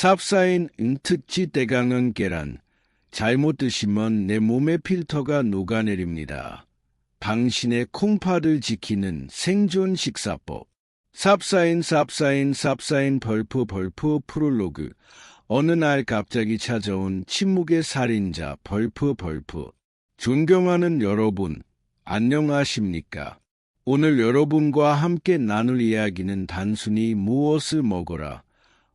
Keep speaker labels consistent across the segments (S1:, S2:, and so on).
S1: 삽사인 응특지 대강은 계란. 잘못 드시면 내 몸의 필터가 녹아내립니다. 당신의 콩팥을 지키는 생존 식사법. 삽사인 벌프 프롤로그. 어느 날 갑자기 찾아온 침묵의 살인자 벌프. 존경하는 여러분, 안녕하십니까? 오늘 여러분과 함께 나눌 이야기는 단순히 무엇을 먹어라,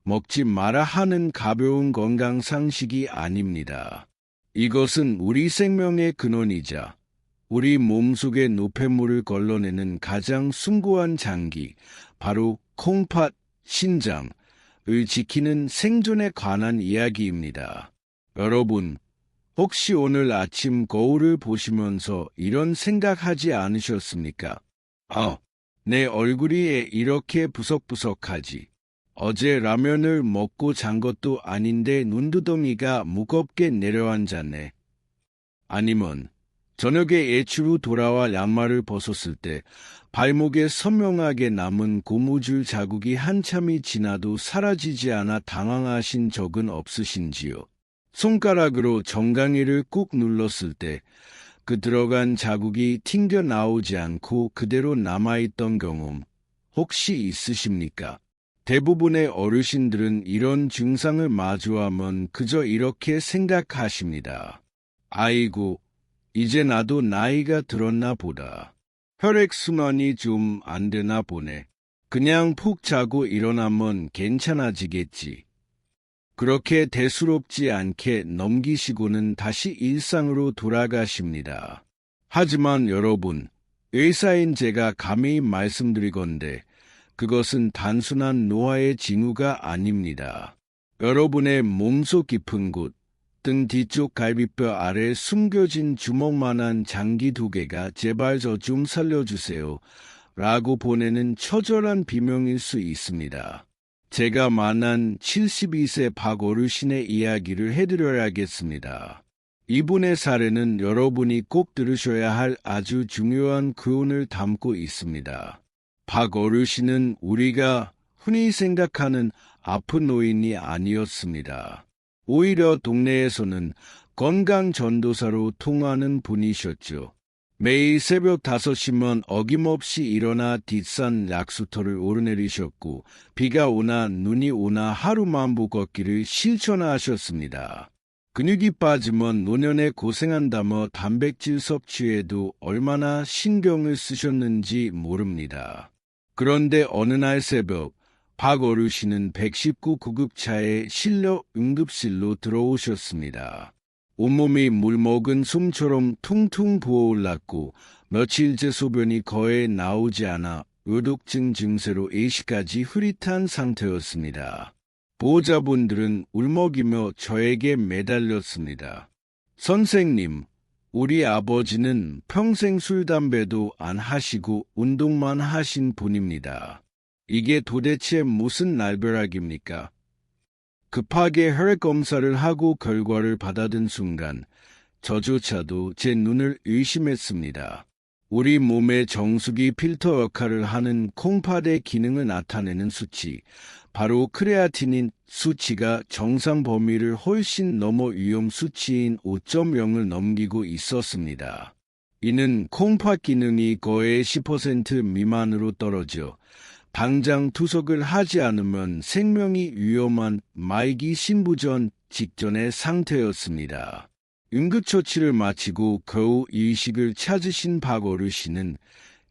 S1: 먹지 마라 하는 가벼운 건강 상식이 아닙니다. 이것은 우리 생명의 근원이자 우리 몸속의 노폐물을 걸러내는 가장 숭고한 장기, 바로 콩팥, 신장을 지키는 생존에 관한 이야기입니다. 여러분, 혹시 오늘 아침 거울을 보시면서 이런 생각하지 않으셨습니까? 내 얼굴이 이렇게 부석부석하지. 어제 라면을 먹고 잔 것도 아닌데 눈두덩이가 무겁게 내려앉았네. 아니면 저녁에 외출 후 돌아와 양말을 벗었을 때 발목에 선명하게 남은 고무줄 자국이 한참이 지나도 사라지지 않아 당황하신 적은 없으신지요? 손가락으로 정강이를 꾹 눌렀을 때 그 들어간 자국이 튕겨 나오지 않고 그대로 남아있던 경험 혹시 있으십니까? 대부분의 어르신들은 이런 증상을 마주하면 그저 이렇게 생각하십니다. 아이고, 이제 나도 나이가 들었나 보다. 혈액순환이 좀 안 되나 보네. 그냥 푹 자고 일어나면 괜찮아지겠지. 그렇게 대수롭지 않게 넘기시고는 다시 일상으로 돌아가십니다. 하지만 여러분, 의사인 제가 감히 말씀드리건대 그것은 단순한 노화의 징후가 아닙니다. 여러분의 몸속 깊은 곳, 등 뒤쪽 갈비뼈 아래 숨겨진 주먹만한 장기 2개가 제발 저 좀 살려주세요 라고 보내는 처절한 비명일 수 있습니다. 제가 만난 72세 박 어르신의 이야기를 해드려야겠습니다. 이분의 사례는 여러분이 꼭 들으셔야 할 아주 중요한 교훈을 담고 있습니다. 박 어르신은 우리가 흔히 생각하는 아픈 노인이 아니었습니다. 오히려 동네에서는 건강 전도사로 통하는 분이셨죠. 매일 새벽 5시면 어김없이 일어나 뒷산 약수터를 오르내리셨고 비가 오나 눈이 오나 하루만보 걷기를 실천하셨습니다. 근육이 빠지면 노년에 고생한다며 단백질 섭취에도 얼마나 신경을 쓰셨는지 모릅니다. 그런데 어느 날 새벽 박 어르신은 119 구급차에 실려 응급실로 들어오셨습니다. 온몸이 물먹은 솜처럼 퉁퉁 부어올랐고 며칠째 소변이 거의 나오지 않아 요독증 증세로 의식까지 흐릿한 상태였습니다. 보호자분들은 울먹이며 저에게 매달렸습니다. 선생님, 우리 아버지는 평생 술, 담배도 안 하시고 운동만 하신 분입니다. 이게 도대체 무슨 날벼락입니까? 급하게 혈액 검사를 하고 결과를 받아든 순간 저조차도 제 눈을 의심했습니다. 우리 몸의 정수기 필터 역할을 하는 콩팥의 기능을 나타내는 수치, 바로 크레아티닌 수치가 정상 범위를 훨씬 넘어 위험 수치인 5.0을 넘기고 있었습니다. 이는 콩팥 기능이 거의 10% 미만으로 떨어져 당장 투석을 하지 않으면 생명이 위험한 말기 신부전 직전의 상태였습니다. 응급처치를 마치고 겨우 의식을 찾으신 박 어르신은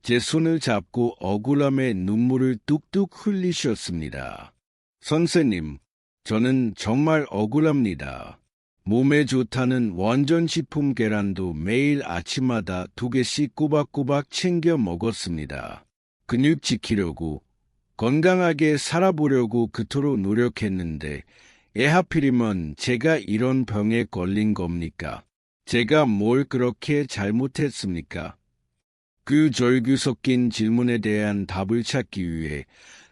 S1: 제 손을 잡고 억울함에 눈물을 뚝뚝 흘리셨습니다. 선생님, 저는 정말 억울합니다. 몸에 좋다는 원전식품 계란도 매일 아침마다 2개씩 꼬박꼬박 챙겨 먹었습니다. 근육 지키려고, 건강하게 살아보려고 그토록 노력했는데 왜 하필이면 제가 이런 병에 걸린 겁니까? 제가 뭘 그렇게 잘못했습니까? 그 절규 섞인 질문에 대한 답을 찾기 위해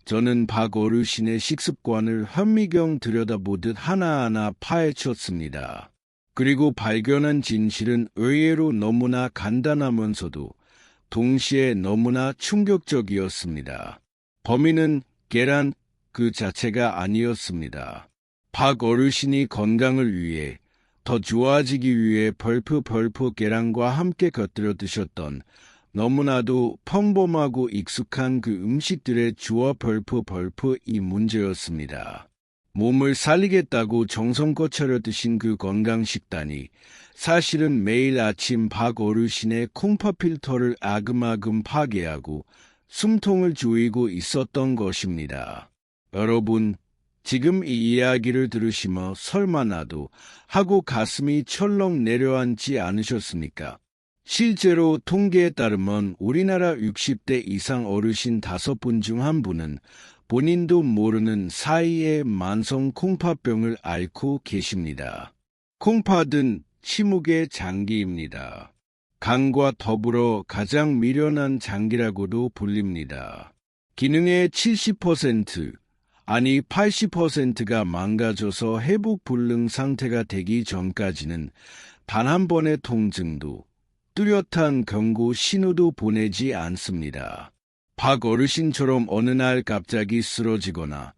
S1: 저는 박 어르신의 식습관을 현미경 들여다보듯 하나하나 파헤쳤습니다. 그리고 발견한 진실은 의외로 너무나 간단하면서도 동시에 너무나 충격적이었습니다. 범인은 계란 그 자체가 아니었습니다. 박 어르신이 건강을 위해 더 좋아지기 위해 벌프 계란과 함께 곁들여 드셨던 너무나도 평범하고 익숙한 그 음식들의 주어 벌프 이 문제였습니다. 몸을 살리겠다고 정성껏 차려 드신 그 건강식단이 사실은 매일 아침 박 어르신의 콩팥 필터를 아금아금 파괴하고 숨통을 조이고 있었던 것입니다. 여러분, 지금 이 이야기를 들으시며 설마 나도 하고 가슴이 철렁 내려앉지 않으셨습니까? 실제로 통계에 따르면 우리나라 60대 이상 어르신 5분 중 1분은 본인도 모르는 사이에 만성 콩팥병을 앓고 계십니다. 콩팥은 침묵의 장기입니다. 간과 더불어 가장 미련한 장기라고도 불립니다. 기능의 70%, 아니 80%가 망가져서 회복 불능 상태가 되기 전까지는 단 한 번의 통증도 뚜렷한 경고 신호도 보내지 않습니다. 박 어르신처럼 어느 날 갑자기 쓰러지거나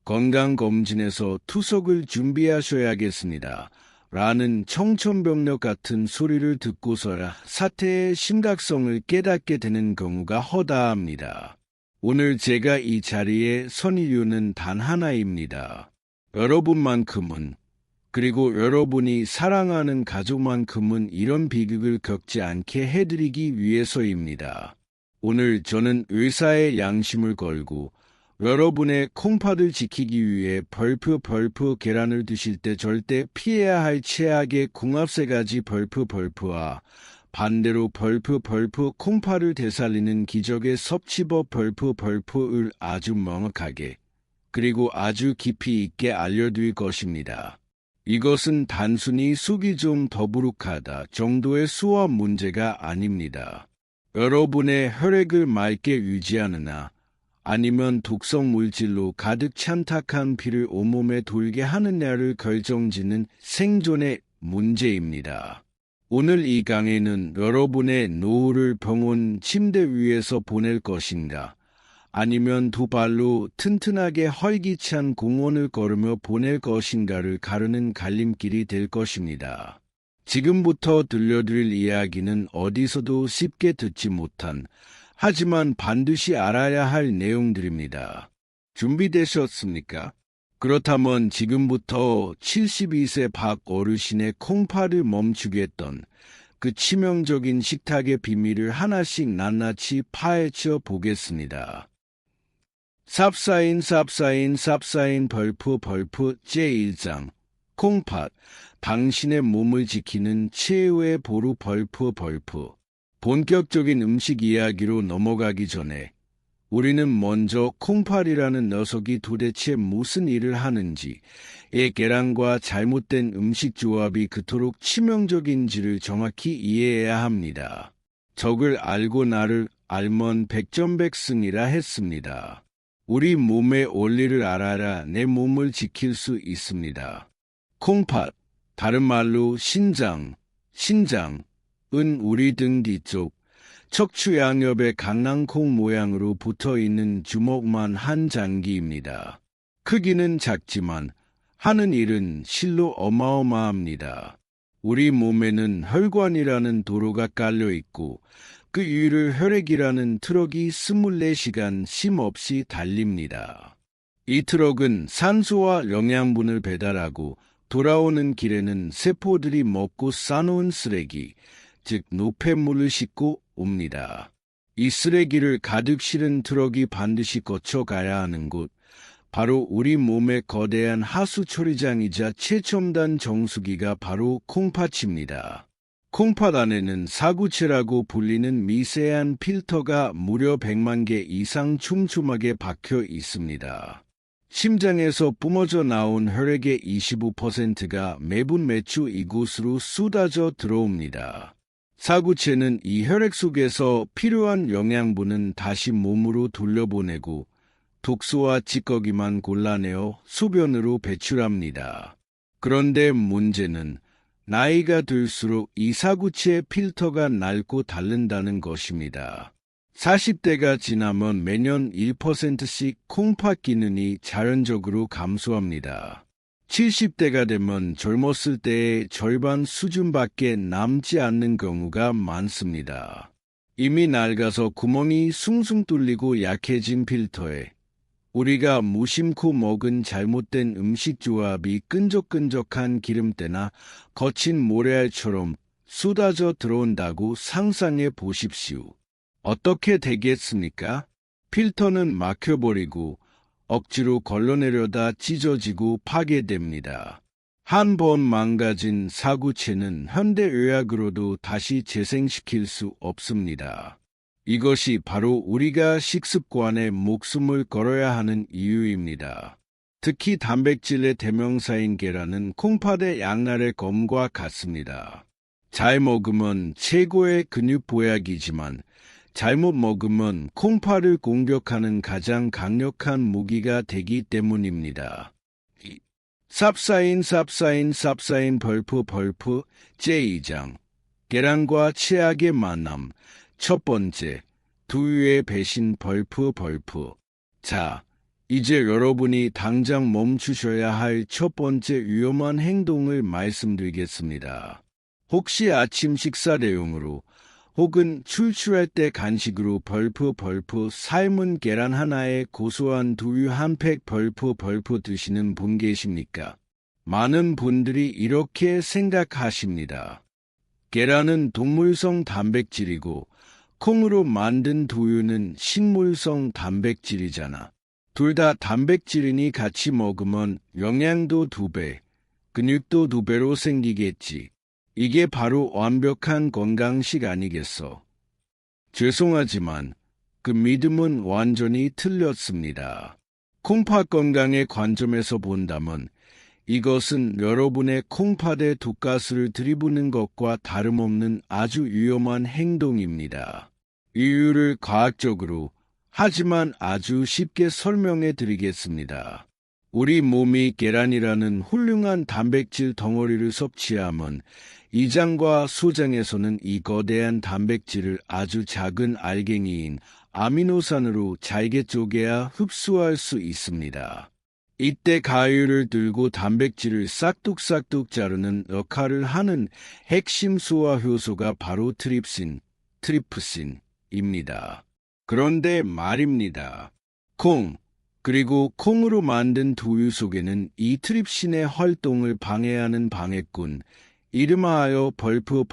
S1: 건강검진에서 투석을 준비하셔야겠습니다. 라는 청천벽력 같은 소리를 듣고서야 사태의 심각성을 깨닫게 되는 경우가 허다합니다. 오늘 제가 이 자리에 선 이유는 단 하나입니다. 여러분만큼은, 그리고 여러분이 사랑하는 가족만큼은 이런 비극을 겪지 않게 해드리기 위해서입니다. 오늘 저는 의사의 양심을 걸고 여러분의 콩팥을 지키기 위해 벌프 계란을 드실 때 절대 피해야 할 최악의 궁합 3가지 벌프와 반대로 벌프 콩팥을 되살리는 기적의 섭취법 벌프을 아주 명확하게 그리고 아주 깊이 있게 알려드릴 것입니다. 이것은 단순히 속이 좀 더부룩하다 정도의 수업 문제가 아닙니다. 여러분의 혈액을 맑게 유지하느냐 아니면 독성 물질로 가득 찬탁한 피를 온몸에 돌게 하느냐를 결정짓는 생존의 문제입니다. 오늘 이 강의는 여러분의 노후를 병원 침대 위에서 보낼 것인가 아니면 2발로 튼튼하게 활기찬 공원을 걸으며 보낼 것인가를 가르는 갈림길이 될 것입니다. 지금부터 들려드릴 이야기는 어디서도 쉽게 듣지 못한 하지만 반드시 알아야 할 내용들입니다. 준비되셨습니까? 그렇다면 지금부터 72세 박 어르신의 콩팥을 멈추게 했던 그 치명적인 식탁의 비밀을 하나씩 낱낱이 파헤쳐 보겠습니다. 삽사인 벌프 제1장 콩팥, 당신의 몸을 지키는 최후의 보루 벌프. 본격적인 음식 이야기로 넘어가기 전에 우리는 먼저 콩팥이라는 녀석이 도대체 무슨 일을 하는지, 이 계란과 잘못된 음식 조합이 그토록 치명적인지를 정확히 이해해야 합니다. 적을 알고 나를 알면 백전백승이라 했습니다. 우리 몸의 원리를 알아야 내 몸을 지킬 수 있습니다. 콩팥, 다른 말로 신장은 우리 등 뒤쪽, 척추 양옆에 강낭콩 모양으로 붙어있는 주먹만 한 장기입니다. 크기는 작지만 하는 일은 실로 어마어마합니다. 우리 몸에는 혈관이라는 도로가 깔려있고 그 위를 혈액이라는 트럭이 24시간 쉼없이 달립니다. 이 트럭은 산소와 영양분을 배달하고 돌아오는 길에는 세포들이 먹고 싸놓은 쓰레기, 즉 노폐물을 싣고 옵니다. 이 쓰레기를 가득 실은 트럭이 반드시 거쳐가야 하는 곳, 바로 우리 몸의 거대한 하수 처리장이자 최첨단 정수기가 바로 콩팥입니다. 콩팥 안에는 사구체라고 불리는 미세한 필터가 무려 100만 개 이상 촘촘하게 박혀 있습니다. 심장에서 뿜어져 나온 혈액의 25%가 매분 매초 이곳으로 쏟아져 들어옵니다. 사구체는 이 혈액 속에서 필요한 영양분은 다시 몸으로 돌려보내고 독소와 찌꺼기만 골라내어 소변으로 배출합니다. 그런데 문제는 나이가 들수록 이 사구체의 필터가 낡고 닳는다는 것입니다. 40대가 지나면 매년 1%씩 콩팥 기능이 자연적으로 감소합니다. 70대가 되면 젊었을 때의 절반 수준밖에 남지 않는 경우가 많습니다. 이미 낡아서 구멍이 숭숭 뚫리고 약해진 필터에 우리가 무심코 먹은 잘못된 음식 조합이 끈적끈적한 기름때나 거친 모래알처럼 쏟아져 들어온다고 상상해 보십시오. 어떻게 되겠습니까? 필터는 막혀버리고 억지로 걸러내려다 찢어지고 파괴됩니다. 한 번 망가진 사구체는 현대의학으로도 다시 재생시킬 수 없습니다. 이것이 바로 우리가 식습관에 목숨을 걸어야 하는 이유입니다. 특히 단백질의 대명사인 계란은 콩팥의 양날의 검과 같습니다. 잘 먹으면 최고의 근육 보약이지만 잘못 먹으면 콩팥을 공격하는 가장 강력한 무기가 되기 때문입니다. 삽사인 벌프 제2장 계란과 최악의 만남. 첫 번째, 두유의 배신 벌프. 자, 이제 여러분이 당장 멈추셔야 할 첫 번째 위험한 행동을 말씀드리겠습니다. 혹시 아침 식사 대용으로 혹은 출출할 때 간식으로 벌프 삶은 계란 하나에 고소한 두유 한 팩 벌프 드시는 분 계십니까? 많은 분들이 이렇게 생각하십니다. 계란은 동물성 단백질이고 콩으로 만든 두유는 식물성 단백질이잖아. 둘 다 단백질이니 같이 먹으면 영양도 2배, 근육도 2배로 생기겠지. 이게 바로 완벽한 건강식 아니겠어? 죄송하지만 그 믿음은 완전히 틀렸습니다. 콩팥 건강의 관점에서 본다면 이것은 여러분의 콩팥에 독가스를 들이부는 것과 다름없는 아주 위험한 행동입니다. 이유를 과학적으로 하지만 아주 쉽게 설명해 드리겠습니다. 우리 몸이 계란이라는 훌륭한 단백질 덩어리를 섭취하면 이장과 소장에서는 이 거대한 단백질을 아주 작은 알갱이인 아미노산으로 잘게 쪼개야 흡수할 수 있습니다. 이때 가위를 들고 단백질을 싹둑싹둑 자르는 역할을 하는 핵심 소화 효소가 바로 트립신입니다. 그런데 말입니다. 콩, 그리고 콩으로 만든 두유 속에는 이 트립신의 활동을 방해하는 방해꾼, 이름하여 벌프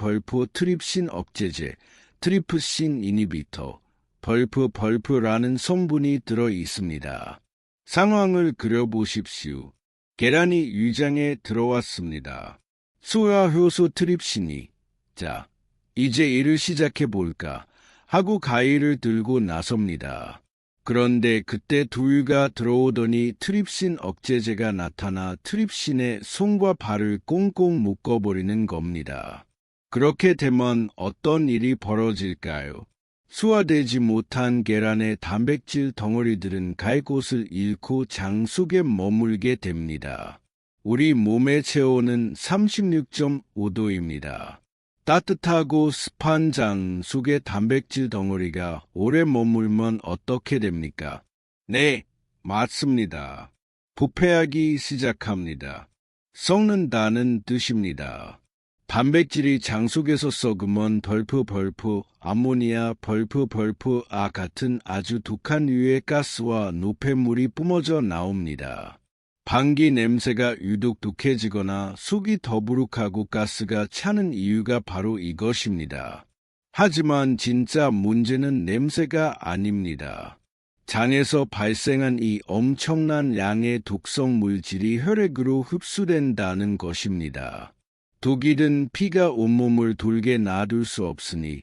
S1: 트립신 억제제, 트리프신 이니비터, 벌프라는 성분이 들어 있습니다. 상황을 그려보십시오. 계란이 위장에 들어왔습니다. 소화효소 트립신이 자, 이제 일을 시작해볼까 하고 가위를 들고 나섭니다. 그런데 그때 두유가 들어오더니 트립신 억제제가 나타나 트립신의 손과 발을 꽁꽁 묶어버리는 겁니다. 그렇게 되면 어떤 일이 벌어질까요? 소화되지 못한 계란의 단백질 덩어리들은 갈 곳을 잃고 장 속에 머물게 됩니다. 우리 몸의 체온은 36.5도입니다. 따뜻하고 습한 장 속의 단백질 덩어리가 오래 머물면 어떻게 됩니까? 네, 맞습니다. 부패하기 시작합니다. 썩는다는 뜻입니다. 단백질이 장 속에서 썩으면 벌프, 암모니아, 벌프아 같은 아주 독한 유해 가스와 노폐물이 뿜어져 나옵니다. 방귀 냄새가 유독 독해지거나 속이 더부룩하고 가스가 차는 이유가 바로 이것입니다. 하지만 진짜 문제는 냄새가 아닙니다. 장에서 발생한 이 엄청난 양의 독성 물질이 혈액으로 흡수된다는 것입니다. 독이든 피가 온몸을 돌게 놔둘 수 없으니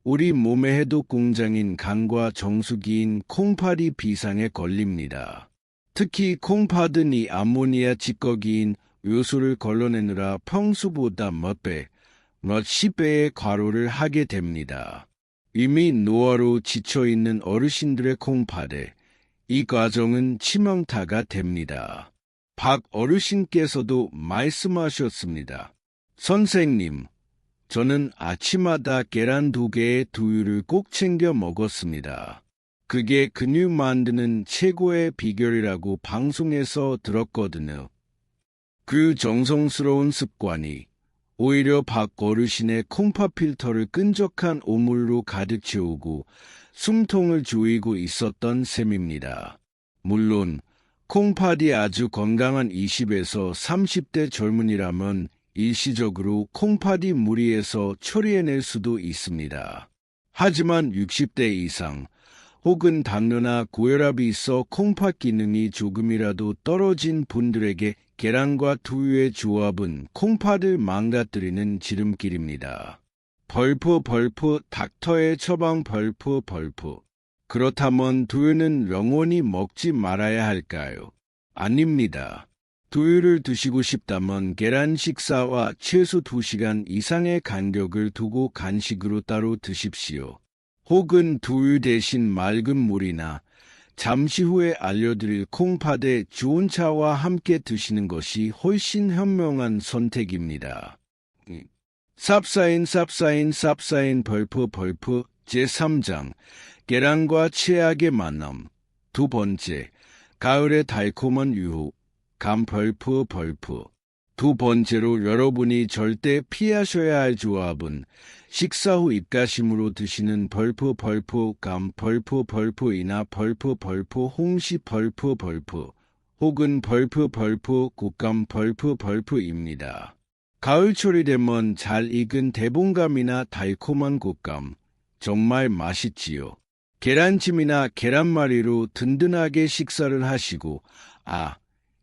S1: 우리 몸의 해독 공장인 간과 정수기인 콩팥이 비상에 걸립니다. 특히 콩팥은 이 암모니아 찌꺼기인 요소를 걸러내느라 평소보다 몇십 배의 과로를 하게 됩니다. 이미 노화로 지쳐있는 어르신들의 콩팥에 이 과정은 치명타가 됩니다. 박 어르신께서도 말씀하셨습니다. 선생님, 저는 아침마다 계란 2개의 두유를 꼭 챙겨 먹었습니다. 그게 근육 만드는 최고의 비결이라고 방송에서 들었거든요. 그 정성스러운 습관이 오히려 박 어르신의 콩팥 필터를 끈적한 오물로 가득 채우고 숨통을 조이고 있었던 셈입니다. 물론 콩팥이 아주 건강한 20에서 30대 젊은이라면 일시적으로 콩팥이 무리해서 처리해낼 수도 있습니다. 하지만 60대 이상 혹은 당뇨나 고혈압이 있어 콩팥 기능이 조금이라도 떨어진 분들에게 계란과 두유의 조합은 콩팥을 망가뜨리는 지름길입니다. 벌프 닥터의 처방 벌프. 그렇다면 두유는 영원히 먹지 말아야 할까요? 아닙니다. 두유를 드시고 싶다면 계란 식사와 최소 2시간 이상의 간격을 두고 간식으로 따로 드십시오. 혹은 두유 대신 맑은 물이나 잠시 후에 알려드릴 콩팥에 좋은 차와 함께 드시는 것이 훨씬 현명한 선택입니다. 쌉싸인 벌프 제3장 계란과 최악의 만남. 두 번째, 가을의 달콤한 유혹. 감 벌프. 두 번째로 여러분이 절대 피하셔야 할 조합은 식사 후 입가심으로 드시는 벌프 감 벌프이나 벌프 홍시 벌프 혹은 벌프 곶감 벌프입니다. 가을철이 되면 잘 익은 대봉감이나 달콤한 곶감 정말 맛있지요. 계란찜이나 계란말이로 든든하게 식사를 하시고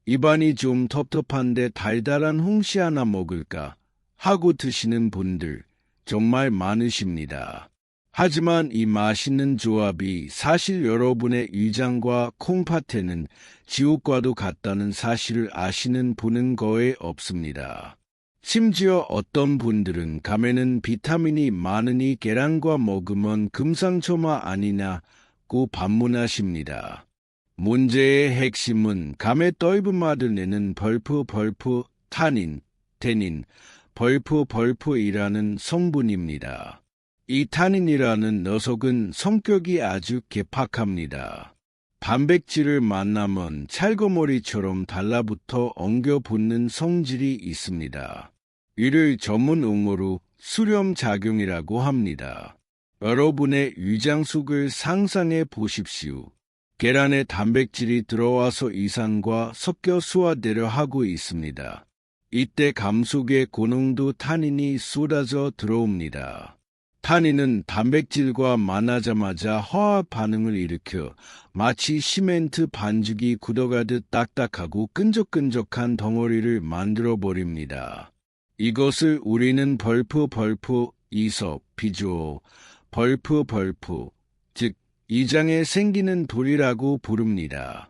S1: 입안이 좀 텁텁한데 달달한 홍시 하나 먹을까 하고 드시는 분들 정말 많으십니다. 하지만 이 맛있는 조합이 사실 여러분의 위장과 콩팥에는 지옥과도 같다는 사실을 아시는 분은 거의 없습니다. 심지어 어떤 분들은 감에는 비타민이 많으니 계란과 먹으면 금상첨화 아니냐고 반문하십니다. 문제의 핵심은 감의 떫은 맛을 내는 벌프 타닌, 테닌, 벌프이라는 성분입니다. 이 타닌이라는 녀석은 성격이 아주 괴팍합니다. 단백질을 만나면 찰거머리처럼 달라붙어 엉겨붙는 성질이 있습니다. 이를 전문 용어로 수렴작용이라고 합니다. 여러분의 위장 속을 상상해 보십시오. 계란에 단백질이 들어와서 이산과 섞여 소화되려 하고 있습니다. 이때 감 속에 고농도 타닌이 쏟아져 들어옵니다. 타닌은 단백질과 만나자마자 화학 반응을 일으켜 마치 시멘트 반죽이 굳어가듯 딱딱하고 끈적끈적한 덩어리를 만들어버립니다. 이것을 우리는 벌프, 이석, 비주어, 벌프, 즉 이장에 생기는 돌이라고 부릅니다.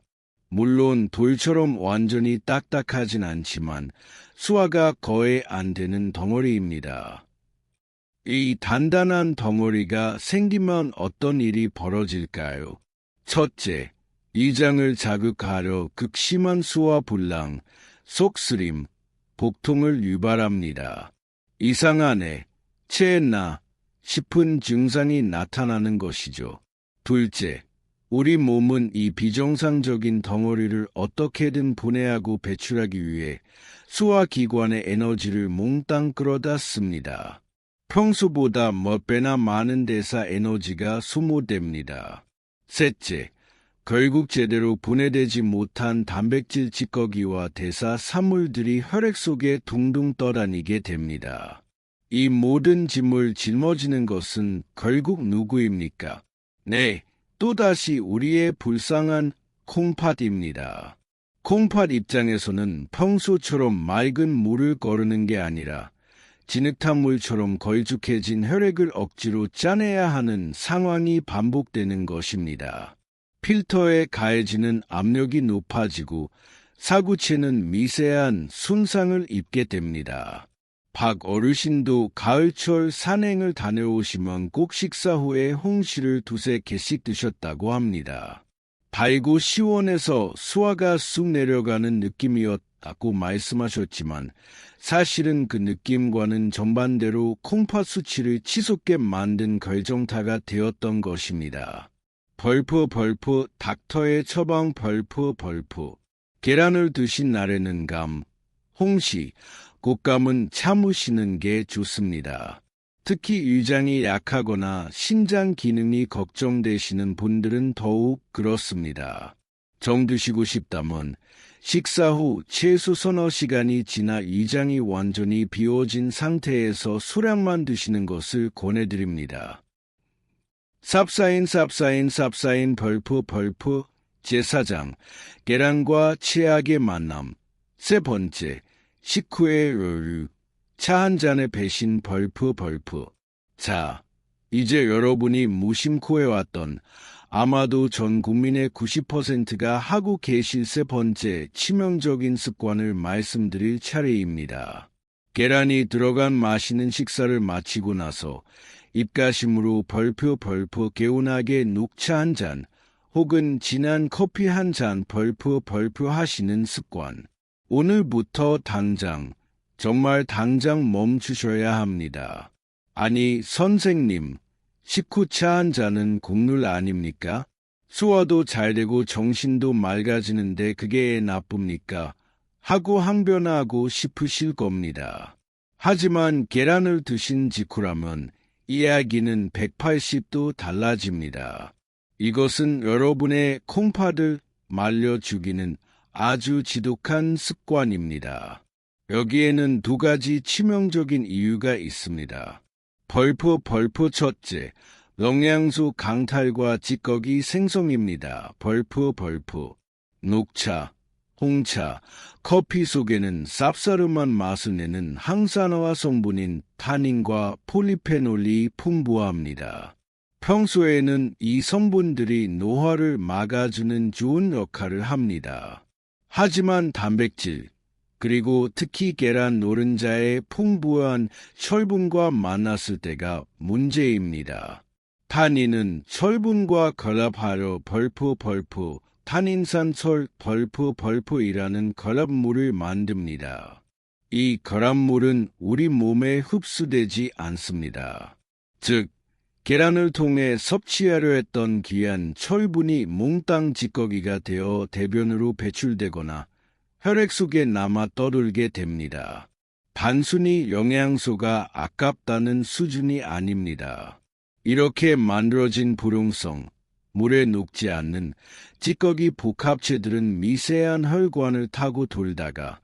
S1: 물론 돌처럼 완전히 딱딱하진 않지만 수화가 거의 안 되는 덩어리입니다. 이 단단한 덩어리가 생기면 어떤 일이 벌어질까요? 첫째, 이장을 자극하려 극심한 소화불량, 속쓰림, 복통을 유발합니다. 이상하네, 체했나 싶은 증상이 나타나는 것이죠. 둘째, 우리 몸은 이 비정상적인 덩어리를 어떻게든 분해하고 배출하기 위해 소화기관의 에너지를 몽땅 끌어다 씁니다. 평소보다 몇 배나 많은 대사 에너지가 소모됩니다. 셋째, 결국 제대로 분해되지 못한 단백질 찌꺼기와 대사 산물들이 혈액 속에 둥둥 떠다니게 됩니다. 이 모든 짐을 짊어지는 것은 결국 누구입니까? 네, 또다시 우리의 불쌍한 콩팥입니다. 콩팥 입장에서는 평소처럼 맑은 물을 거르는 게 아니라 진흙탕 물처럼 걸쭉해진 혈액을 억지로 짜내야 하는 상황이 반복되는 것입니다. 필터에 가해지는 압력이 높아지고 사구체는 미세한 손상을 입게 됩니다. 박 어르신도 가을철 산행을 다녀오시면 꼭 식사 후에 홍시를 2~3개씩 드셨다고 합니다. 달고 시원해서 소화가 쑥 내려가는 느낌이었다고 말씀하셨지만 사실은 그 느낌과는 정반대로 콩팥 수치를 치솟게 만든 결정타가 되었던 것입니다. 벌프 닥터의 처방 벌프 계란을 드신 날에는 감, 홍시, 곶감은 참으시는 게 좋습니다. 특히 위장이 약하거나 신장 기능이 걱정되시는 분들은 더욱 그렇습니다. 정드시고 싶다면 식사 후 최소 서너 시간이 지나 위장이 완전히 비워진 상태에서 소량만 드시는 것을 권해드립니다. 삽사인 벌프 제사장 계란과 치약의 만남. 세 번째, 식후의 르르 차 한 잔의 배신 벌프. 자, 이제 여러분이 무심코 해왔던 아마도 전 국민의 90%가 하고 계실 세 번째 치명적인 습관을 말씀드릴 차례입니다. 계란이 들어간 맛있는 식사를 마치고 나서 입가심으로 벌프 개운하게 녹차 한 잔 혹은 진한 커피 한 잔 벌프 하시는 습관. 오늘부터 당장, 정말 당장 멈추셔야 합니다. 아니, 선생님, 식후 차 한 잔은 국룰 아닙니까? 소화도 잘 되고 정신도 맑아지는데 그게 나쁩니까? 하고 항변하고 싶으실 겁니다. 하지만 계란을 드신 직후라면 이야기는 180도 달라집니다. 이것은 여러분의 콩팥을 말려 죽이는 아주 지독한 습관입니다. 여기에는 두 가지 치명적인 이유가 있습니다. 벌프 첫째, 영양소 강탈과 찌꺼기 생성입니다. 벌프. 녹차, 홍차, 커피 속에는 쌉싸름한 맛을 내는 항산화 성분인 타닌과 폴리페놀이 풍부합니다. 평소에는 이 성분들이 노화를 막아주는 좋은 역할을 합니다. 하지만 단백질, 그리고 특히 계란 노른자의 풍부한 철분과 만났을 때가 문제입니다. 타닌은 철분과 결합하여 벌프, 타닌산철 벌프이라는 결합물을 만듭니다. 이 결합물은 우리 몸에 흡수되지 않습니다. 즉, 계란을 통해 섭취하려 했던 귀한 철분이 몽땅 찌꺼기가 되어 대변으로 배출되거나 혈액 속에 남아 떠돌게 됩니다. 단순히 영양소가 아깝다는 수준이 아닙니다. 이렇게 만들어진 불용성, 물에 녹지 않는 찌꺼기 복합체들은 미세한 혈관을 타고 돌다가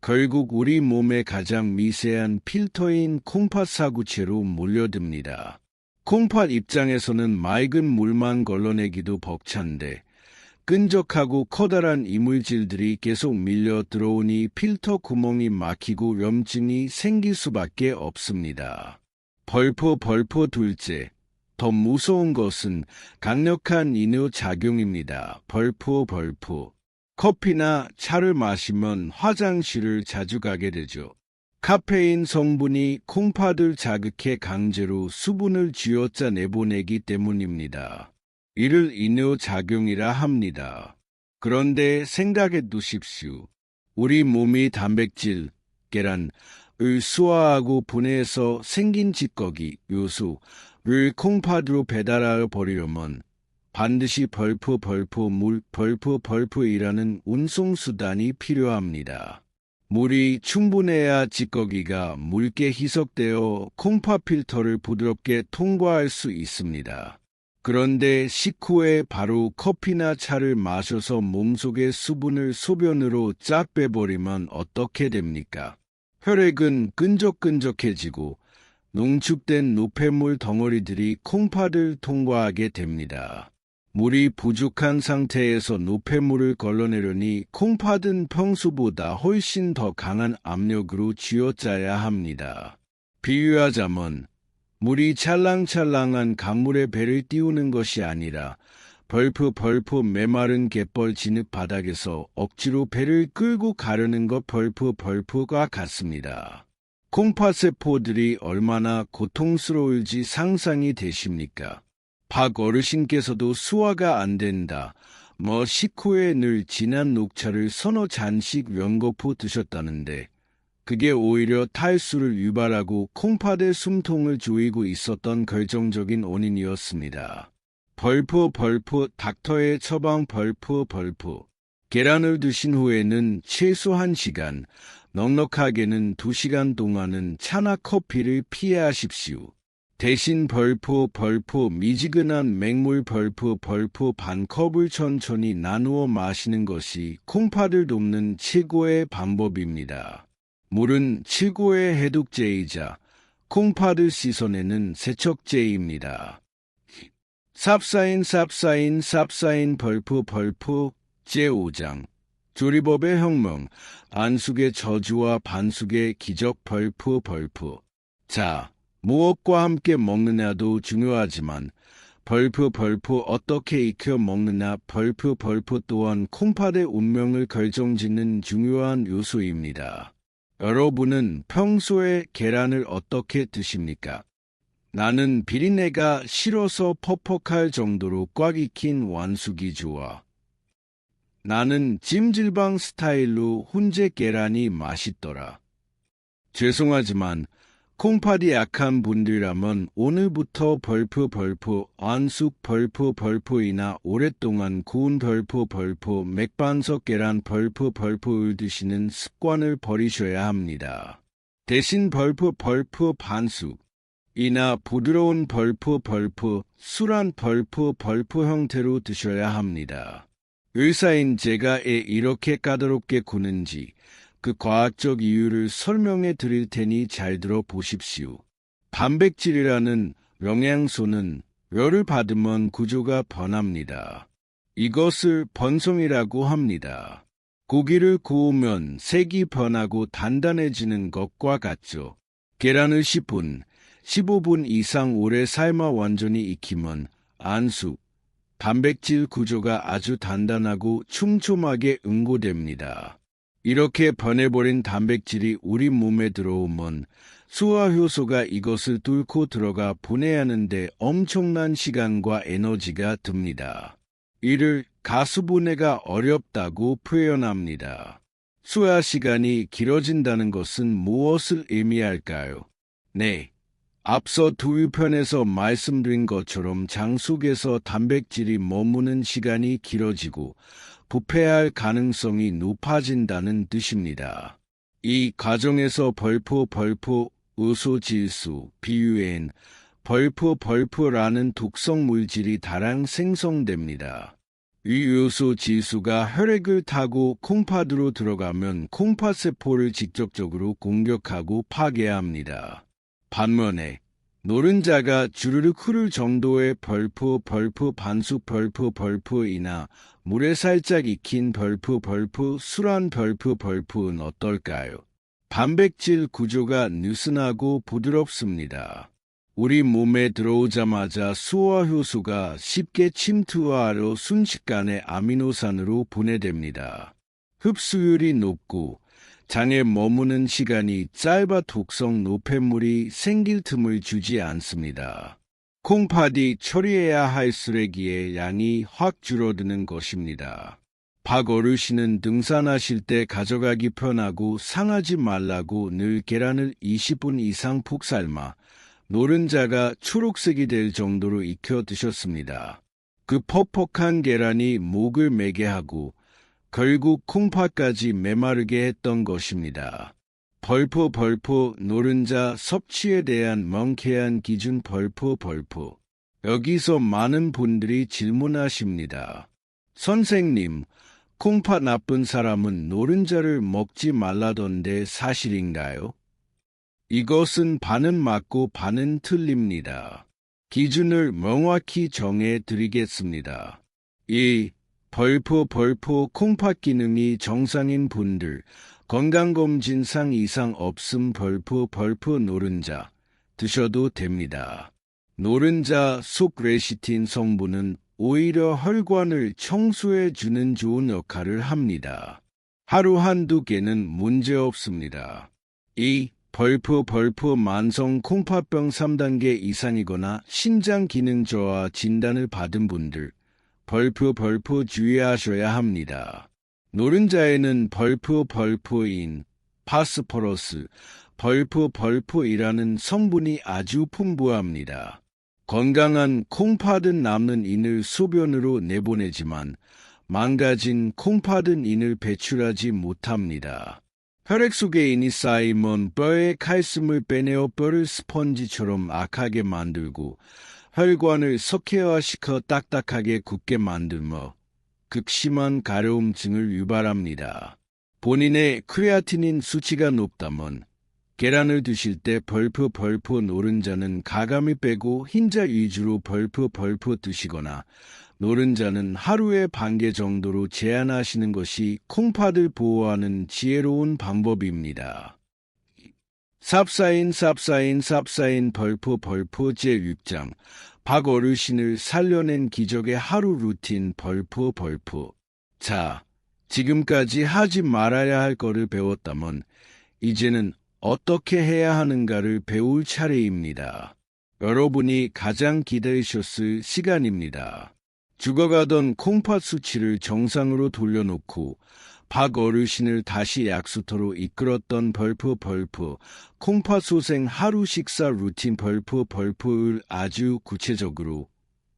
S1: 결국 우리 몸의 가장 미세한 필터인 콩팥 사구체로 몰려듭니다. 콩팥 입장에서는 맑은 물만 걸러내기도 벅찬데 끈적하고 커다란 이물질들이 계속 밀려 들어오니 필터 구멍이 막히고 염증이 생길 수밖에 없습니다. 벌프 둘째, 더 무서운 것은 강력한 이뇨작용입니다. 벌프. 커피나 차를 마시면 화장실을 자주 가게 되죠. 카페인 성분이 콩팥을 자극해 강제로 수분을 쥐어짜 내보내기 때문입니다. 이를 이뇨작용이라 합니다. 그런데 생각해 두십시오. 우리 몸이 단백질, 계란을 소화하고 분해해서 생긴 찌꺼기, 요소를 콩팥으로 배달하여 버리려면 반드시 벌프이라는 운송수단이 필요합니다. 물이 충분해야 찌꺼기가 묽게 희석되어 콩팥 필터를 부드럽게 통과할 수 있습니다. 그런데 식후에 바로 커피나 차를 마셔서 몸속의 수분을 소변으로 쫙 빼버리면 어떻게 됩니까? 혈액은 끈적끈적해지고 농축된 노폐물 덩어리들이 콩팥을 통과하게 됩니다. 물이 부족한 상태에서 노폐물을 걸러내려니 콩팥은 평소보다 훨씬 더 강한 압력으로 쥐어짜야 합니다. 비유하자면 물이 찰랑찰랑한 강물의 배를 띄우는 것이 아니라 벌프 메마른 갯벌 진흙 바닥에서 억지로 배를 끌고 가려는 것 벌프가 같습니다. 콩팥 세포들이 얼마나 고통스러울지 상상이 되십니까? 박 어르신께서도 소화가 안 된다. 식후에 늘 진한 녹차를 서너 잔씩 연거푸 드셨다는데 그게 오히려 탈수를 유발하고 콩팥의 숨통을 조이고 있었던 결정적인 원인이었습니다. 벌프 닥터의 처방 벌프. 계란을 드신 후에는 최소 1시간, 넉넉하게는 2시간 동안은 차나 커피를 피하십시오. 대신 벌포 미지근한 맹물 벌포 반 컵을 천천히 나누어 마시는 것이 콩팥을 돕는 최고의 방법입니다. 물은 최고의 해독제이자 콩팥을 씻어내는 세척제입니다. 삽사인 벌포 제5장 조리법의 혁명, 안숙의 저주와 반숙의 기적 벌포. 자, 무엇과 함께 먹느냐도 중요하지만 벌포 어떻게 익혀 먹느냐 벌포 또한 콩팥의 운명을 결정짓는 중요한 요소입니다. 여러분은 평소에 계란을 어떻게 드십니까? 나는 비린내가 싫어서 퍽퍽할 정도로 꽉 익힌 완숙이 좋아. 나는 찜질방 스타일로 훈제 계란이 맛있더라. 죄송하지만 콩팥이 약한 분들이라면 오늘부터 벌포, 안숙 벌포이나 오랫동안 구운 벌포, 맥반석 계란 벌포를 드시는 습관을 버리셔야 합니다. 대신 벌포 반숙, 이나 부드러운 벌포, 술한 벌포 형태로 드셔야 합니다. 의사인 제가 이렇게 까다롭게 구는지 그 과학적 이유를 설명해 드릴 테니 잘 들어보십시오. 단백질이라는 영양소는 열을 받으면 구조가 변합니다. 이것을 번성이라고 합니다. 고기를 구우면 색이 변하고 단단해지는 것과 같죠. 계란을 10분, 15분 이상 오래 삶아 완전히 익히면 안숙, 단백질 구조가 아주 단단하고 촘촘하게 응고됩니다. 이렇게 변해버린 단백질이 우리 몸에 들어오면 소화효소가 이것을 뚫고 들어가 분해하는데 엄청난 시간과 에너지가 듭니다. 이를 가수분해가 어렵다고 표현합니다. 소화 시간이 길어진다는 것은 무엇을 의미할까요? 네. 앞서 2편에서 말씀드린 것처럼 장 속에서 단백질이 머무는 시간이 길어지고 부패할 가능성이 높아진다는 뜻입니다. 이 과정에서 벌포, 의소질소, 비유엔 벌포라는 독성 물질이 다량 생성됩니다. 이 요소질소가 혈액을 타고 콩팥으로 들어가면 콩팥세포를 직접적으로 공격하고 파괴합니다. 반면에 노른자가 주르륵 흐를 정도의 벌포 반숙 벌포이나 물에 살짝 익힌 벌포 술한 벌포는 어떨까요? 단백질 구조가 느슨하고 부드럽습니다. 우리 몸에 들어오자마자 소화효소가 쉽게 침투하여 순식간에 아미노산으로 분해됩니다. 흡수율이 높고 장에 머무는 시간이 짧아 독성 노폐물이 생길 틈을 주지 않습니다. 콩팥이 처리해야 할 쓰레기의 양이 확 줄어드는 것입니다. 박 어르신은 등산하실 때 가져가기 편하고 상하지 말라고 늘 계란을 20분 이상 푹 삶아 노른자가 초록색이 될 정도로 익혀 드셨습니다. 그 퍽퍽한 계란이 목을 매게 하고 결국 콩팥까지 메마르게 했던 것입니다. 벌포 노른자 섭취에 대한 명쾌한 기준 벌포. 여기서 많은 분들이 질문하십니다. 선생님, 콩팥 나쁜 사람은 노른자를 먹지 말라던데 사실인가요? 이것은 반은 맞고 반은 틀립니다. 기준을 명확히 정해 드리겠습니다. 벌포 콩팥 기능이 정상인 분들, 건강검진상 이상 없음 벌포 노른자 드셔도 됩니다. 노른자 속 레시틴 성분은 오히려 혈관을 청소해주는 좋은 역할을 합니다. 하루 한두 개는 문제없습니다. 벌포 만성 콩팥병 3단계 이상이거나 신장 기능 저하 진단을 받은 분들, 벌포 주의하셔야 합니다. 노른자에는 벌포인, 파스퍼러스, 벌포이라는 성분이 아주 풍부합니다. 건강한 콩팥은 남는 인을 소변으로 내보내지만 망가진 콩팥은 인을 배출하지 못합니다. 혈액 속에 인이 쌓이면 뼈의 칼슘을 빼내어 뼈를 스펀지처럼 악하게 만들고 혈관을 석회화시켜 딱딱하게 굳게 만들며 극심한 가려움증을 유발합니다. 본인의 크레아티닌 수치가 높다면 계란을 드실 때 벌프 노른자는 가감히 빼고 흰자 위주로 벌프 드시거나 노른자는 하루에 반 개 정도로 제한하시는 것이 콩팥을 보호하는 지혜로운 방법입니다. 삽사인 벌프 제6장 박 어르신을 살려낸 기적의 하루 루틴 벌프. 자, 지금까지 하지 말아야 할 거를 배웠다면 이제는 어떻게 해야 하는가를 배울 차례입니다. 여러분이 가장 기다리셨을 시간입니다. 죽어가던 콩팥 수치를 정상으로 돌려놓고 박 어르신을 다시 약수터로 이끌었던 벌프 콩팥 소생 하루 식사 루틴 벌프를 아주 구체적으로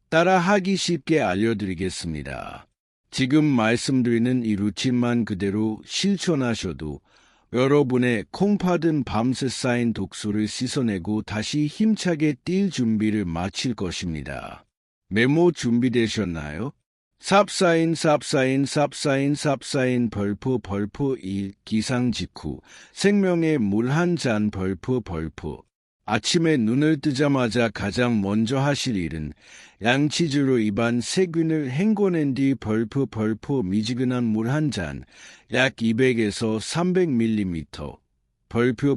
S1: 따라하기 쉽게 알려드리겠습니다. 지금 말씀드리는 이 루틴만 그대로 실천하셔도 여러분의 콩팥은 밤새 쌓인 독소를 씻어내고 다시 힘차게 뛸 준비를 마칠 것입니다. 메모 준비되셨나요? 삽사인 벌프 1 기상 직후 생명의 물 한 잔 벌프. 아침에 눈을 뜨자마자 가장 먼저 하실 일은 양치즈로 입안 세균을 헹궈낸 뒤 벌프 미지근한 물 한 잔, 약 200에서 300ml,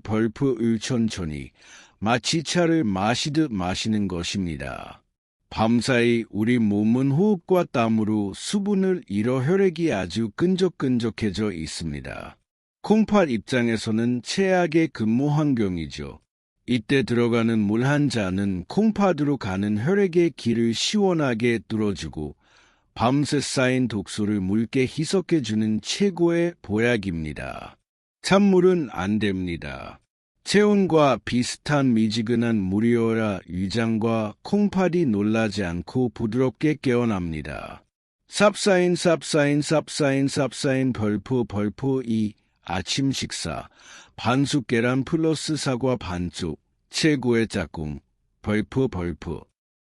S1: 벌프을 천천히 마치 차를 마시듯 마시는 것입니다. 밤사이 우리 몸은 호흡과 땀으로 수분을 잃어 혈액이 아주 끈적끈적해져 있습니다. 콩팥 입장에서는 최악의 근무 환경이죠. 이때 들어가는 물 한 잔은 콩팥으로 가는 혈액의 길을 시원하게 뚫어주고 밤새 쌓인 독소를 묽게 희석해주는 최고의 보약입니다. 찬물은 안 됩니다. 체온과 비슷한 미지근한 물이어야 위장과 콩팥이 놀라지 않고 부드럽게 깨어납니다. 삽사인 벌프 2 아침 식사 반숙 계란 플러스 사과 반쪽 최고의 짝꿍 벌프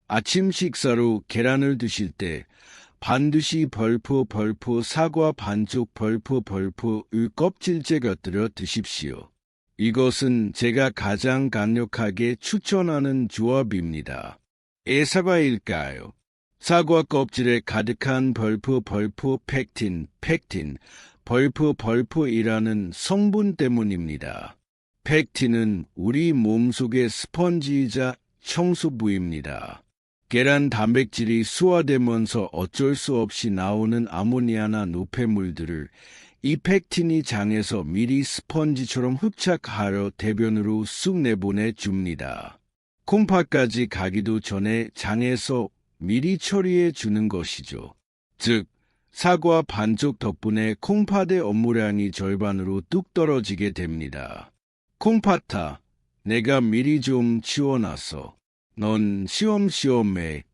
S1: 아침 식사로 계란을 드실 때 반드시 벌프 사과 반쪽 벌프의 껍질째 곁들여 드십시오. 이것은 제가 가장 강력하게 추천하는 조합입니다. 애사과일까요? 사과 껍질에 가득한 벌프 펙틴 벌프이라는 성분 때문입니다. 펙틴은 우리 몸속의 스펀지이자 청소부입니다. 계란 단백질이 소화되면서 어쩔 수 없이 나오는 아모니아나 노폐물들을 이 펙틴이 장에서 미리 스펀지처럼 흡착하여 대변으로 쑥 내보내 줍니다. 콩팥까지 가기도 전에 장에서 미리 처리해 주는 것이죠. 즉, 사과 반쪽 덕분에 콩팥의 업무량이 절반으로 뚝 떨어지게 됩니다. 콩팥아, 내가 미리 좀 치워놨어. 넌 시험시험해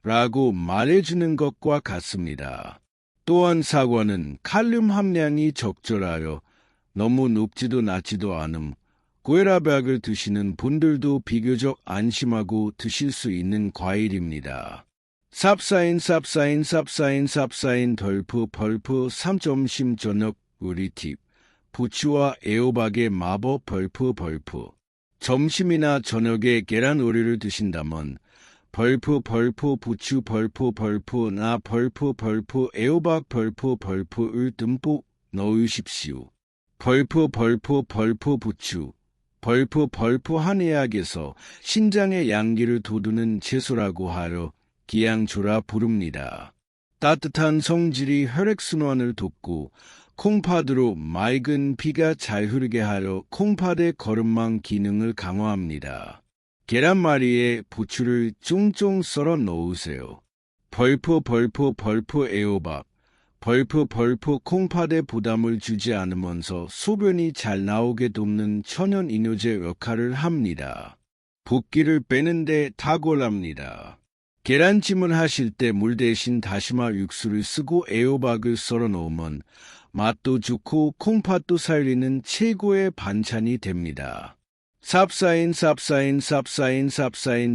S1: 라고 말해주는 것과 같습니다. 또한 사과는 칼륨 함량이 적절하여 너무 높지도 낮지도 않음 고혈압약을 드시는 분들도 비교적 안심하고 드실 수 있는 과일입니다. 삽사인 벌프 3점심 저녁 우리 팁 부추와 애호박의 마법 벌프 점심이나 저녁에 계란오리를 드신다면 벌프 부추 나 벌프 애호박 벌프를 듬뿍 넣으십시오. 벌프 부추 벌프 한의학에서 신장의 양기를 돋우는 채소라고 하여 기양초라 부릅니다. 따뜻한 성질이 혈액순환을 돕고 콩팥으로 맑은 피가 잘 흐르게 하여 콩팥의 거름망 기능을 강화합니다. 계란말이에 부추를 쫑쫑 썰어 넣으세요. 벌프 애호박 벌프 콩팥에 부담을 주지 않으면서 소변이 잘 나오게 돕는 천연 이뇨제 역할을 합니다. 붓기를 빼는데 탁월합니다. 계란찜을 하실 때 물 대신 다시마 육수를 쓰고 애호박을 썰어 넣으면 맛도 좋고 콩팥도 살리는 최고의 반찬이 됩니다. 삽사인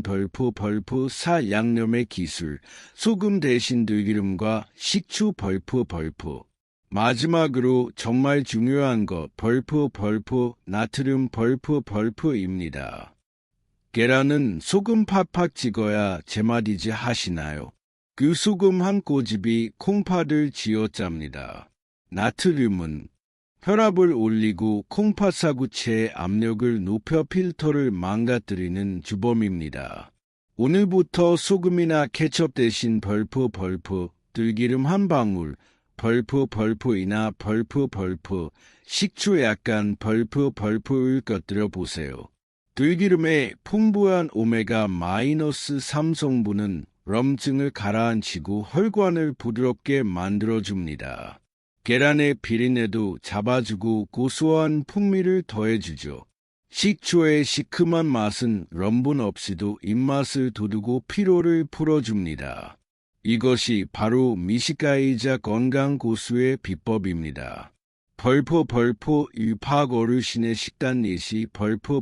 S1: 벌프 사 양념의 기술, 소금 대신 들기름과 식초 벌프. 마지막으로 정말 중요한 것 벌프 나트륨 벌프입니다. 계란은 소금 팍팍 찍어야 제맛이지 하시나요? 그 소금 한 꼬집이 콩팥을 쥐어짭니다. 나트륨은 혈압을 올리고 콩팥 사구체의 압력을 높여 필터를 망가뜨리는 주범입니다. 오늘부터 소금이나 케첩 대신 벌프, 들기름 한 방울, 벌프이나 벌프, 식초 약간 벌프를 곁들여 보세요. 들기름의 풍부한 오메가-3 성분은 염증을 가라앉히고 혈관을 부드럽게 만들어줍니다. 계란의 비린내도 잡아주고 고소한 풍미를 더해주죠. 식초의 시큼한 맛은 염분 없이도 입맛을 돋우고 피로를 풀어줍니다. 이것이 바로 미식가이자 건강 고수의 비법입니다. 벌프 유팍 어르신의 식단 예시 벌프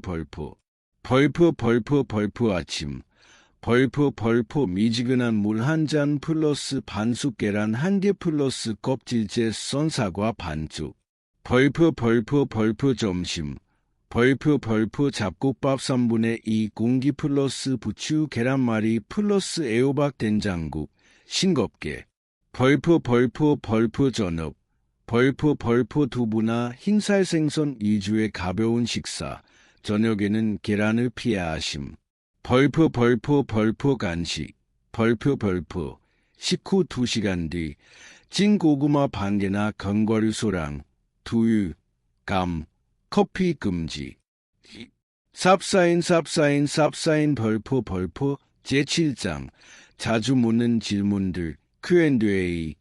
S1: 아침 벌프 미지근한 물 한 잔 플러스 반숙 계란 1개 플러스 껍질째 썬 사과 반쪽 벌프 점심 벌프 잡곡밥 3분의 2 공기 플러스 부추 계란말이 플러스 애호박 된장국 싱겁게 벌프 저녁 벌프 두부나 흰살 생선 위주의 가벼운 식사 저녁에는 계란을 피해야 하심. 벌프 간식 벌프 식후 2시간 뒤 찐 고구마 반개나 견과류소랑 두유, 감, 커피 금지. 삽사인 벌프 제7장 자주 묻는 질문들 Q&A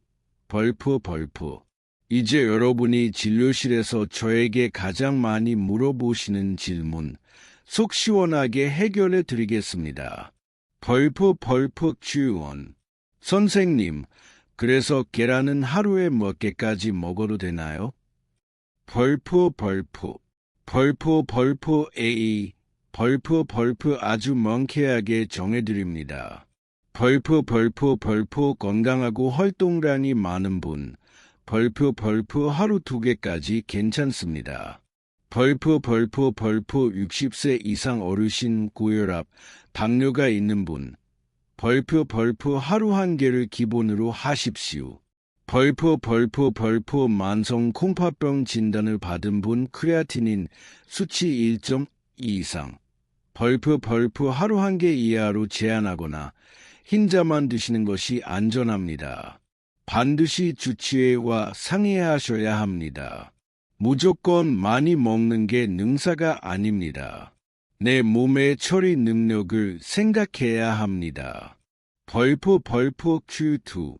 S1: 벌프 이제 여러분이 진료실에서 저에게 가장 많이 물어보시는 질문 속 시원하게 해결해 드리겠습니다. 벌프 Q1 선생님, 그래서 계란은 하루에 몇 개까지 먹어도 되나요? 벌프 A 벌프 아주 명쾌하게 정해드립니다. 벌프 건강하고 활동량이 많은 분 벌프 하루 2개까지 괜찮습니다. 벌프 60세 이상 어르신 고혈압, 당뇨가 있는 분 벌프 하루 1개를 기본으로 하십시오. 벌프 만성 콩팥병 진단을 받은 분 크레아티닌 수치 1.2 이상 벌프 하루 1개 이하로 제한하거나 흰자만 드시는 것이 안전합니다. 반드시 주치의와 상의하셔야 합니다. 무조건 많이 먹는 게 능사가 아닙니다. 내 몸의 처리 능력을 생각해야 합니다. 벌프 Q2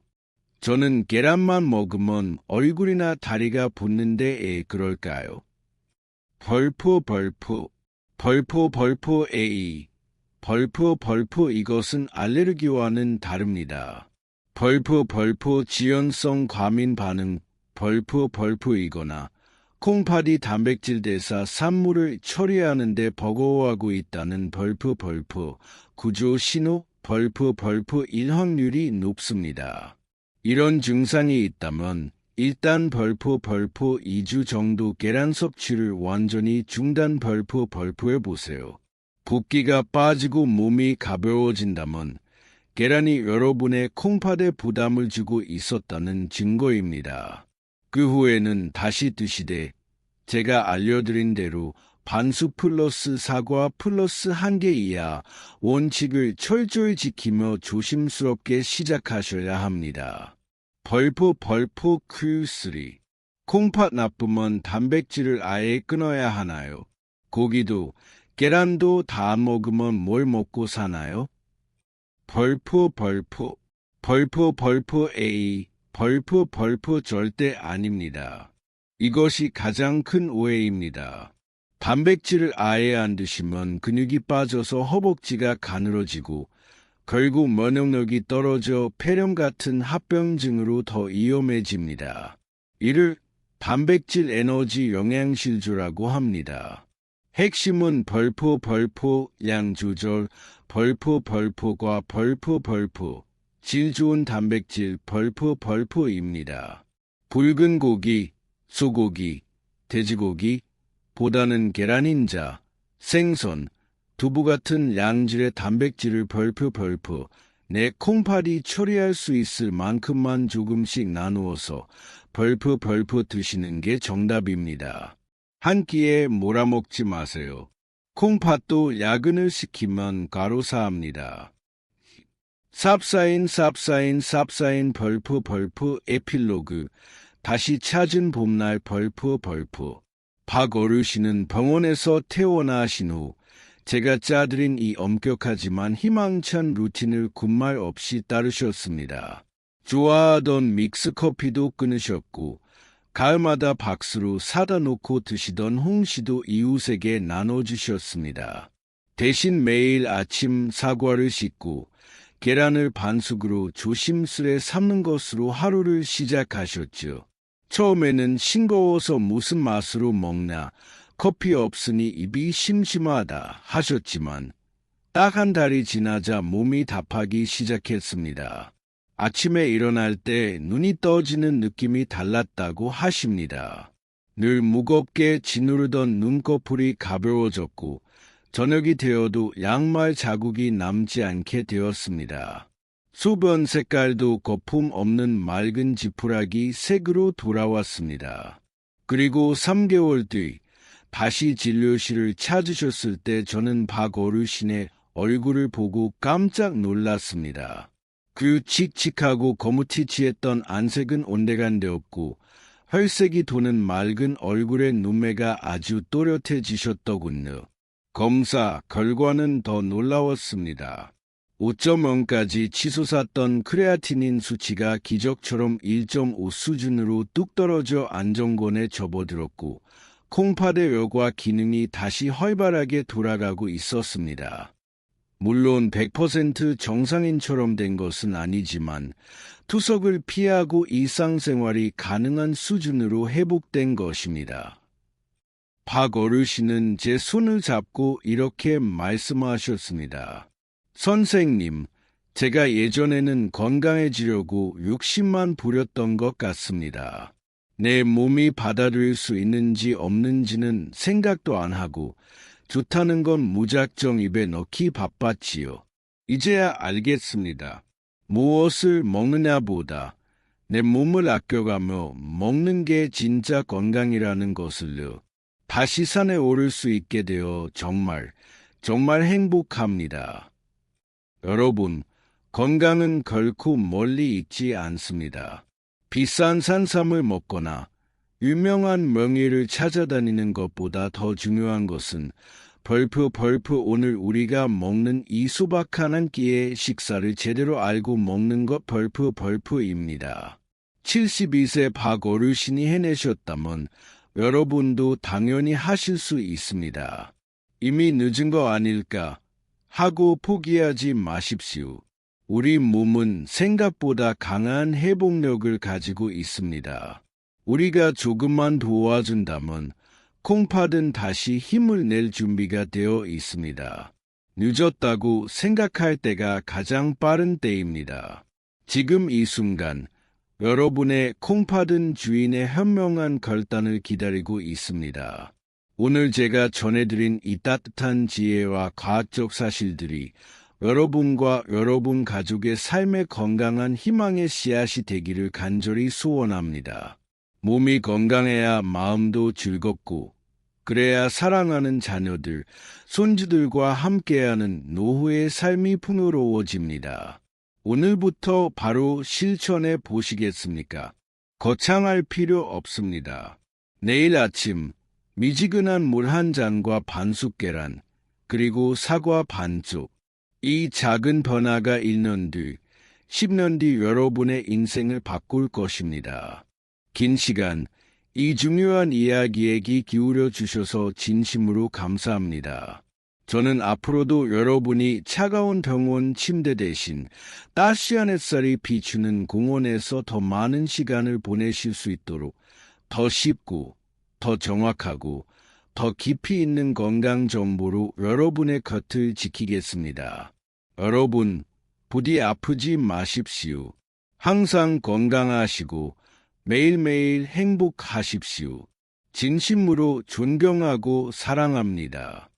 S1: 저는 계란만 먹으면 얼굴이나 다리가 붓는데 왜 그럴까요? 벌프 A 벌프 이것은 알레르기와는 다릅니다. 벌프 지연성 과민 반응 벌프이거나 콩팥이 단백질 대사 산물을 처리하는 데 버거워하고 있다는 벌프 구조 신호 벌프 일 확률이 높습니다. 이런 증상이 있다면 일단 벌프 2주 정도 계란 섭취를 완전히 중단 벌프해 보세요. 붓기가 빠지고 몸이 가벼워진다면 계란이 여러분의 콩팥에 부담을 주고 있었다는 증거입니다. 그 후에는 다시 드시되 제가 알려드린 대로 반숙 플러스 사과 플러스 1개 이하 원칙을 철저히 지키며 조심스럽게 시작하셔야 합니다. 벌프 Q3 콩팥 나쁘면 단백질을 아예 끊어야 하나요? 고기도 계란도 다 먹으면 뭘 먹고 사나요? 벌프 A 벌프 절대 아닙니다. 이것이 가장 큰 오해입니다. 단백질을 아예 안 드시면 근육이 빠져서 허벅지가 가늘어지고 결국 면역력이 떨어져 폐렴 같은 합병증으로 더 위험해집니다. 이를 단백질 에너지 영양실조라고 합니다. 핵심은 벌포, 양 조절, 벌포과 벌포, 질 좋은 단백질 벌포입니다. 붉은 고기, 소고기, 돼지고기, 보다는 계란인자, 생선, 두부 같은 양질의 단백질을 벌포, 내 콩팥이 처리할 수 있을 만큼만 조금씩 나누어서 벌포 드시는 게 정답입니다. 한 끼에 몰아먹지 마세요. 콩팥도 야근을 시키면 과로사합니다. 삽사인 벌포 에필로그 다시 찾은 봄날 벌포 박 어르신은 병원에서 퇴원하신 후 제가 짜드린 이 엄격하지만 희망찬 루틴을 군말 없이 따르셨습니다. 좋아하던 믹스커피도 끊으셨고 가을마다 박스로 사다 놓고 드시던 홍시도 이웃에게 나눠주셨습니다. 대신 매일 아침 사과를 씻고 계란을 반숙으로 조심스레 삶는 것으로 하루를 시작하셨죠. 처음에는 싱거워서 무슨 맛으로 먹나, 커피 없으니 입이 심심하다 하셨지만 딱 한 달이 지나자 몸이 답하기 시작했습니다. 아침에 일어날 때 눈이 떠지는 느낌이 달랐다고 하십니다. 늘 무겁게 지누르던 눈꺼풀이 가벼워졌고 저녁이 되어도 양말 자국이 남지 않게 되었습니다. 소변 색깔도 거품 없는 맑은 지푸라기 색으로 돌아왔습니다. 그리고 3개월 뒤 다시 진료실을 찾으셨을 때 저는 박 어르신의 얼굴을 보고 깜짝 놀랐습니다. 그 칙칙하고 거무튀치했던 안색은 온데간데없고 혈색이 도는 맑은 얼굴의 눈매가 아주 또렷해지셨더군요. 검사 결과는 더 놀라웠습니다. 5.0까지 치솟았던 크레아티닌 수치가 기적처럼 1.5 수준으로 뚝 떨어져 안정권에 접어들었고 콩팥의 뼈과 기능이 다시 활발하게 돌아가고 있었습니다. 물론 100% 정상인처럼 된 것은 아니지만 투석을 피하고 일상생활이 가능한 수준으로 회복된 것입니다. 박 어르신은 제 손을 잡고 이렇게 말씀하셨습니다. 선생님, 제가 예전에는 건강해지려고 욕심만 부렸던 것 같습니다. 내 몸이 받아들일 수 있는지 없는지는 생각도 안 하고 좋다는 건 무작정 입에 넣기 바빴지요. 이제야 알겠습니다. 무엇을 먹느냐보다 내 몸을 아껴가며 먹는 게 진짜 건강이라는 것을요. 다시 산에 오를 수 있게 되어 정말 행복합니다. 여러분, 건강은 결코 멀리 있지 않습니다. 비싼 산삼을 먹거나 유명한 명의를 찾아다니는 것보다 더 중요한 것은 벌프 오늘 우리가 먹는 이 소박한 한 끼의 식사를 제대로 알고 먹는 것 벌프입니다. 72세 박 어르신이 해내셨다면 여러분도 당연히 하실 수 있습니다. 이미 늦은 거 아닐까 하고 포기하지 마십시오. 우리 몸은 생각보다 강한 회복력을 가지고 있습니다. 우리가 조금만 도와준다면 콩팥은 다시 힘을 낼 준비가 되어 있습니다. 늦었다고 생각할 때가 가장 빠른 때입니다. 지금 이 순간 여러분의 콩팥은 주인의 현명한 결단을 기다리고 있습니다. 오늘 제가 전해드린 이 따뜻한 지혜와 과학적 사실들이 여러분과 여러분 가족의 삶의 건강한 희망의 씨앗이 되기를 간절히 소원합니다. 몸이 건강해야 마음도 즐겁고 그래야 사랑하는 자녀들, 손주들과 함께하는 노후의 삶이 풍요로워집니다. 오늘부터 바로 실천해 보시겠습니까? 거창할 필요 없습니다. 내일 아침 미지근한 물 한 잔과 반숙 계란, 그리고 사과 반쪽. 이 작은 변화가 1년 뒤, 10년 뒤 여러분의 인생을 바꿀 것입니다. 긴 시간, 이 중요한 이야기에 귀 기울여 주셔서 진심으로 감사합니다. 저는 앞으로도 여러분이 차가운 병원 침대 대신 따스한 햇살이 비추는 공원에서 더 많은 시간을 보내실 수 있도록 더 쉽고, 더 정확하고, 더 깊이 있는 건강 정보로 여러분의 곁을 지키겠습니다. 여러분, 부디 아프지 마십시오. 항상 건강하시고 매일매일 행복하십시오. 진심으로 존경하고 사랑합니다.